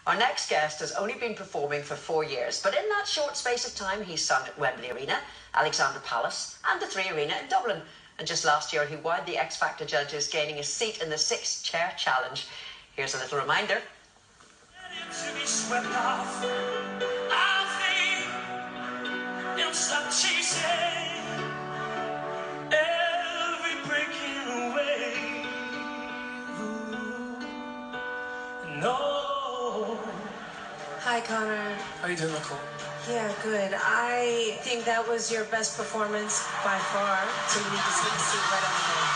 Our next guest has only been performing for 4 years, but in that short space of time, he's sung at Wembley Arena, Alexandra Palace, and the Three Arena in Dublin. And just last year, he wowed the X Factor judges, gaining a seat in the 6-chair challenge. Here's a little reminder. Hi, Conor. How you doing, Nicole? Yeah, good. I think that was your best performance by far. So you need to take a seat right over there.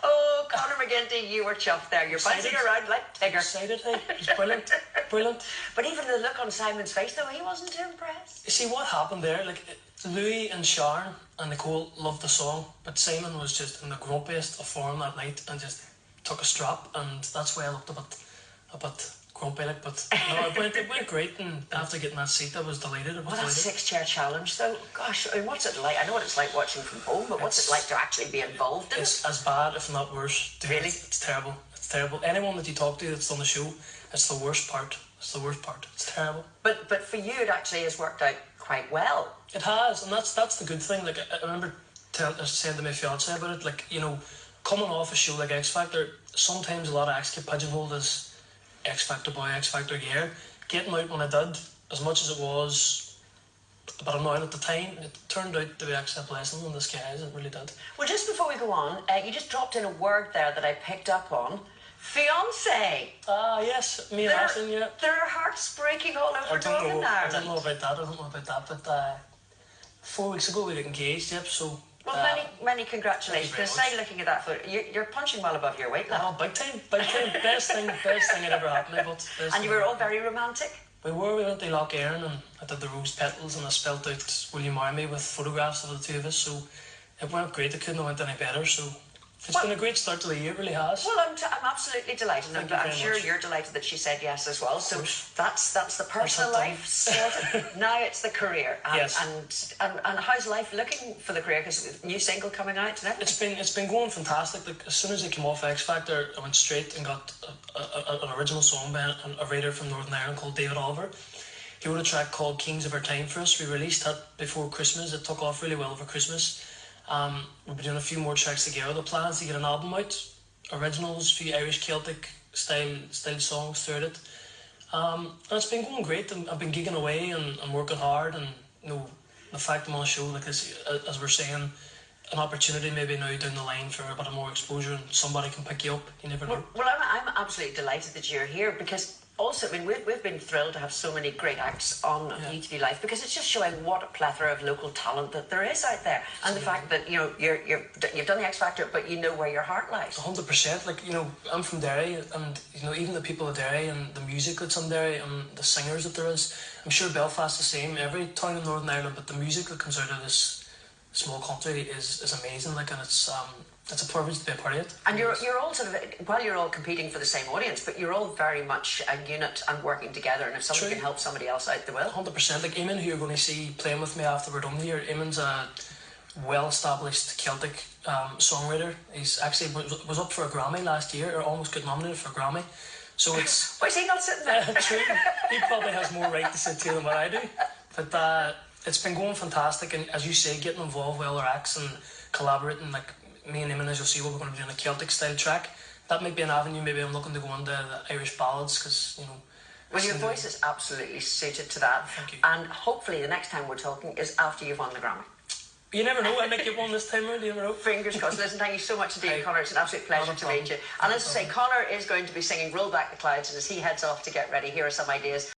Oh, Conor McGinty, you were chuffed there. You're bouncing around like Tigger. Excited, hey? It was brilliant. Brilliant. But even the look on Simon's face, though, he wasn't too impressed. You see, what happened there, like, Louis and Sharon and Nicole loved the song, but Simon was just in the grumpiest of form that night and just took a strap, and that's why I looked a bit grumpy, like, but no, it went great, and after getting that seat, I was delighted. Well, that 6-chair challenge, though, gosh, I mean, what's it like? I know what it's like watching from home, but what's it like to actually be involved in it? It's as bad, if not worse. Really? It's terrible. It's terrible. Anyone that you talk to that's on the show, it's the worst part. It's the worst part. It's terrible. But for you, it actually has worked out quite well. It has, and that's the good thing. Like, I remember saying to my fiance about it, like, you know, coming off a show like X Factor, sometimes a lot of acts get pigeonholed as X Factor boy, X Factor gear. Getting out when I did, as much as it was a bit annoying at the time, it turned out to be actually a blessing in disguise. It really did. Well, just before we go on, you just dropped in a word there that I picked up on. Fiancé. Ah, yes, me and Ashley, yeah. There are hearts breaking all over Northern Ireland. I don't know about that, but 4 weeks ago we got engaged, yep, so... Well, many congratulations. Because say, looking at that photo, you're punching well above your weight level. Oh, big time. Best thing that ever happened. And you were all very romantic? We went to Loch Erin and I did the rose petals and I spelled out "Will you marry me" with photographs of the two of us, so it went great. It couldn't have went any better, so it's been a great start to the year, it really has. Well, I'm absolutely delighted, and I'm sure you're delighted that she said yes as well. So that's the personal life sorted. Now it's the career. Yes. And how's life looking for the career? Because new single coming out and everything. It's been going fantastic. Like, as soon as I came off X Factor, I went straight and got an original song by a writer from Northern Ireland called David Oliver. He wrote a track called "Kings of Our Time" for us. We released that before Christmas. It took off really well over Christmas. We'll be doing a few more tracks together. The plan is to get an album out, originals, a few Irish Celtic style songs throughout it. And it's been going great. I've been gigging away and working hard, and you know, the fact I'm on a show like this, as we're saying, an opportunity maybe now down the line for a bit of more exposure, and somebody can pick you up. You never know. Well, I'm absolutely delighted that you're here, because also, I mean, we've been thrilled to have so many great acts on UTV Life, because it's just showing what a plethora of local talent that there is out there, and the fact that you know you've done the X Factor, but you know where your heart lies. 100%. Like, you know, I'm from Derry, and you know, even the people of Derry and the music that's on Derry and the singers that there is. I'm sure Belfast the same. Every town in Northern Ireland, but the music that comes out of this small country is amazing. Like, and it's a privilege to be a part of it. And you're all sort of, while you're all competing for the same audience, but you're all very much a unit and working together, and if somebody can help somebody else out, they will. 100%. Like Eamon, who you're going to see playing with me after we're done here, Eamon's a well-established Celtic songwriter. He's actually was up for a Grammy last year, or almost got nominated for a Grammy. So it's... Why is he not sitting there? True. He probably has more right to sit here than what I do. But it's been going fantastic, and as you say, getting involved with other acts and collaborating, like me and Eamon, as you'll see, we're going to be doing a Celtic style track. That might be an avenue. Maybe I'm looking to go into the Irish ballads, because, you know... Well, your voice is absolutely suited to that. Thank you. And hopefully the next time we're talking is after you've won the Grammy. You never know, I might get one this time around, you never know. Fingers crossed. Listen, thank you so much indeed, Conor. It's an absolute pleasure to meet you. And as I say, Conor is going to be singing "Roll Back the Clouds," and as he heads off to get ready, here are some ideas